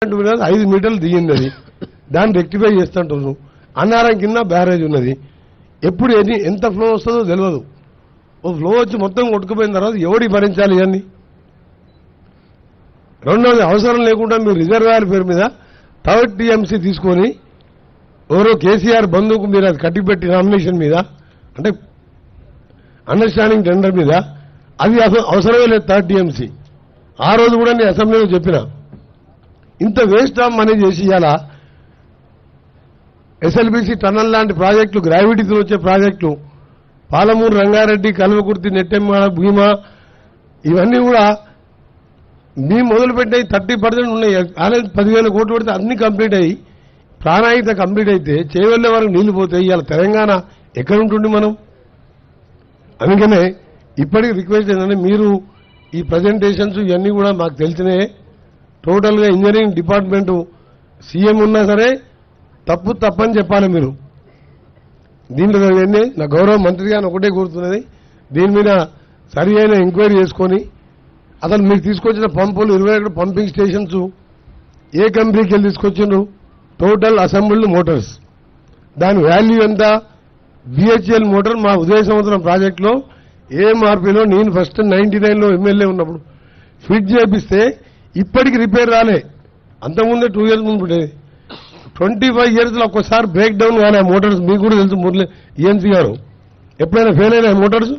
5 మీటర్లు దిగింది అది దాన్ని రెక్టిఫై చేస్తుంటున్నాను. అన్నారం కింద బ్యారేజ్ ఉన్నది. ఎప్పుడు ఎంత ఫ్లో వస్తుందో తెలియదు. ఓ ఫ్లో వచ్చి మొత్తం కొట్టుకుపోయిన తర్వాత ఎవడి భరించాలి ఇవన్నీ? రెండవది, అవసరం లేకుండా మీరు రిజర్వాయర్ పేరు మీద థర్డ్ టీఎంసీ తీసుకొని ఎవరో కేసీఆర్ బంధువుకు మీరు అది కట్టిపెట్టి నామినేషన్ మీద, అంటే అండర్స్టాండింగ్ టెండర్ మీద, అది అవసరమే లేదు థర్డ్ టీఎంసీ. ఆ రోజు కూడా నేను అసెంబ్లీలో చెప్పిన, ఇంత వేస్ట్ ఆఫ్ మనీ చేసి ఇలా ఎస్ఎల్బీసీ టన్నల్ లాంటి ప్రాజెక్టులు, గ్రావిటీతో వచ్చే ప్రాజెక్టులు, పాలమూరు రంగారెడ్డి, కల్వకుర్తి, నెట్టెమ్మ, భీమా, ఇవన్నీ కూడా మేము మొదలుపెట్టాయి 30% ఉన్నాయి. ఆల్రెడీ 10,000 కోట్లు పెడితే అన్ని కంప్లీట్ అయ్యి ప్రాణాయిత కంప్లీట్ అయితే చేయవల్లే వరకు నీళ్లు పోతాయి. ఇవాళ తెలంగాణ ఎక్కడుంటుండి మనం? అందుకనే ఇప్పటికి రిక్వెస్ట్ ఏంటంటే, మీరు ఈ ప్రజెంటేషన్స్ ఇవన్నీ కూడా మాకు తెలిసినాయి. టోటల్గా ఇంజనీరింగ్ డిపార్ట్మెంటు సీఎం ఉన్నా సరే తప్పని చెప్పాలి మీరు. దీంట్లో నా గౌరవ మంత్రి గారిని ఒకటే కోరుతున్నది, దీని మీద సరి అయిన ఎంక్వైరీ చేసుకొని అసలు మీకు తీసుకొచ్చిన పంపులు 21 పంపింగ్ స్టేషన్స్ ఏ కంపెనీకి వెళ్ళి తీసుకొచ్చిండ్రు? టోటల్ అసెంబ్ల్డ్ మోటార్స్, దాని వాల్యూ ఎంత? బిహెచ్ఎల్ మోటార్ మా ఉదయ సముద్రం ప్రాజెక్టులో ఏఎంఆర్పీలో నేను ఫస్ట్ 99లో ఎమ్మెల్యే ఉన్నప్పుడు ఫిట్ చేపిస్తే ఇప్పటికి రిపేర్ రాలే. అంతకుముందే 2 years ముందు పుట్టేది. 25 yearsలో ఒక్కసారి బ్రేక్ డౌన్ కాలే మోటార్స్. మీకు కూడా తెలుసు మురళి ఈఎన్సీ గారు, ఎప్పుడైనా ఫెయిల్ అయినా మోటార్స్.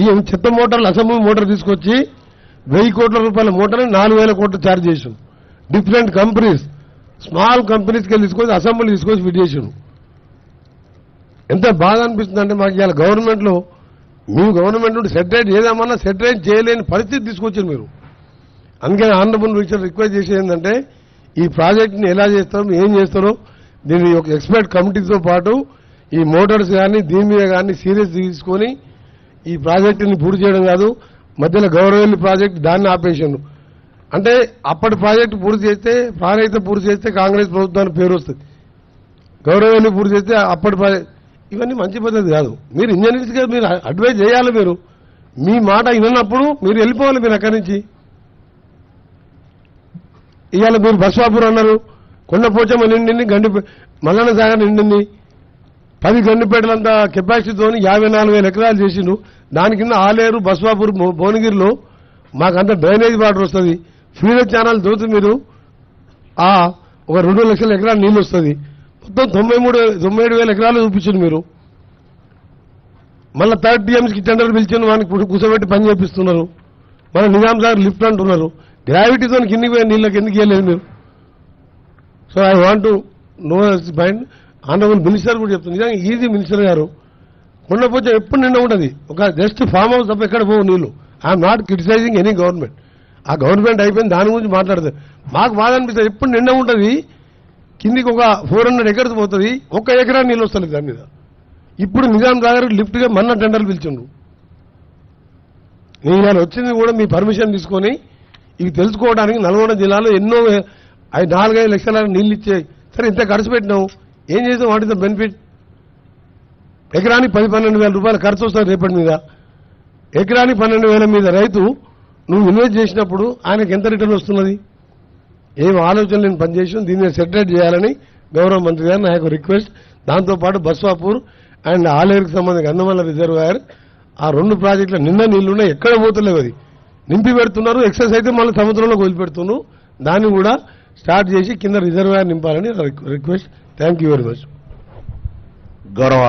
ఈ చెత్త మోటార్లు అసెంబ్లీ మోటార్ తీసుకొచ్చి 1000 కోట్ల రూపాయల మోటార్ని 4,000 కోట్లు ఛార్జ్ చేసాం. డిఫరెంట్ కంపెనీస్, స్మాల్ కంపెనీస్కి వెళ్ళి తీసుకొచ్చి అసెంబ్లీ తీసుకొచ్చి ఫిట్ చేసాం. ఎంత బాగా అనిపిస్తుందంటే మాకు ఇవాళ గవర్నమెంట్లో, మీ గవర్నమెంట్ నుండి సెటరేట్ చేద్దామన్నా సెటరేట్ చేయలేని పరిస్థితి తీసుకొచ్చారు మీరు. అందుకని ఆనరబుల్ మినిస్టర్ రిక్వెస్ట్ చేసేది ఏంటంటే, ఈ ప్రాజెక్ట్ని ఎలా చేస్తారో, ఏం చేస్తారో దీన్ని ఒక ఎక్స్పర్ట్ కమిటీతో పాటు ఈ మోటార్స్ కానీ దీని మీద కానీ సీరియస్ తీసుకొని ఈ ప్రాజెక్టుని పూర్తి చేయడం కాదు. మధ్యలో గౌరవల్లి ప్రాజెక్టు దాన్ని ఆపేసాను. అంటే అప్పటి ప్రాజెక్టు పూర్తి చేస్తే, ప్రాణహిత పూర్తి చేస్తే కాంగ్రెస్ ప్రభుత్వానికి పేరు వస్తుంది. గౌరవల్లి పూర్తి చేస్తే అప్పటి ప్రాజెక్ట్, ఇవన్నీ మంచి పద్ధతి కాదు. మీరు ఇంజనీర్స్గా మీరు అడ్వైజ్ చేయాలి. మీరు మీ మాట విన్నప్పుడు మీరు వెళ్ళిపోవాలి మీరు అక్కడి నుంచి. ఇవాళ మీరు బస్వాపూర్ అన్నారు, కొండపోచమ్మ నిండింది, మల్లన్న సాగర్ నిండింది. 10 గండిపేటలంతా కెపాసిటీతో 54,000 ఎకరాలు చేసిండ్రు. దాని కింద ఆలేరు, బస్వాపూర్, భువనగిరిలో మాకంతా డ్రైనేజ్ వాటర్ వస్తుంది. ఫీడర్ ఛానల్ తోటి మీరు ఒక 2 లక్షల ఎకరాలు నీళ్ళు వస్తుంది. మొత్తం 97,000 ఎకరాలు చూపించింది మీరు. మళ్ళీ థర్డ్ టీఎంసీకి టెండర్ పిలిచిండు, వానికి కూర్చోబెట్టి పని చేపిస్తున్నారు. మన నిజాం సాగర్ లిఫ్ట్ అంటున్నారు. గ్రావిటీతో కిందికి పోయే నీళ్ళకి ఎందుకు వెళ్ళలేదు మీరు? So I want to know point. Honourable minister కూడా చెప్తుంది, నిజంగా ఈజీ మినిస్టర్ గారు. కొండపోచం ఎప్పుడు నిండా ఉంటుంది, ఒక జస్ట్ ఫామ్ హౌస్ తప్ప ఎక్కడ పోవు నీళ్లు. I'm not criticising any government. ఆ గవర్నమెంట్ అయిపోయింది, దాని గురించి మాట్లాడుతుంది. మాకు బాధ అనిపిస్తుంది, ఎప్పుడు నిండా ఉంటుంది. కిందికి ఒక 400 ఎకర్స్ పోతుంది, 1 ఎకరా నీళ్ళు వస్తుంది దాని మీద. ఇప్పుడు నిజాం సాగర్ లిఫ్ట్గా మొన్న టెండర్లు పిలిచిండు. నేను ఇవాళ వచ్చింది కూడా మీ పర్మిషన్ తీసుకొని ఇవి తెలుసుకోవడానికి. నల్గొండ జిల్లాలో ఎన్నో 4-5 లక్షల నీళ్ళు ఇచ్చాయి. సరే ఇంత ఖర్చు పెట్టినావు, ఏం చేసాం? What is the benefit? ఎకరానికి 10-12 వేల రూపాయలు ఖర్చు వస్తుంది రేపటి మీద. ఎకరానికి 12,000 మీద రైతు నువ్వు ఇన్వెస్ట్ చేసినప్పుడు ఆయనకు ఎంత రిటర్న్ వస్తున్నది? ఏం ఆలోచన నేను పనిచేసాం. దీన్ని సెటరేట్ చేయాలని గౌరవ మంత్రి గారు నా యొక్క రిక్వెస్ట్. దాంతోపాటు బస్వాపూర్ అండ్ ఆలేరుకు సంబంధించి గంధమల్ల రిజర్వాయర్, ఆ 2 ప్రాజెక్టుల నిన్న నీళ్లున్నాయి, ఎక్కడ పోతలేవు. అది నింపి పెడుతున్నారు, ఎక్సెస్ అయితే మళ్ళీ సముద్రంలోకి వదిలిపెడుతున్నారు. దాన్ని కూడా స్టార్ట్ చేసి కింద రిజర్వాయర్ నింపాలని request. Thank you very much. గౌరవ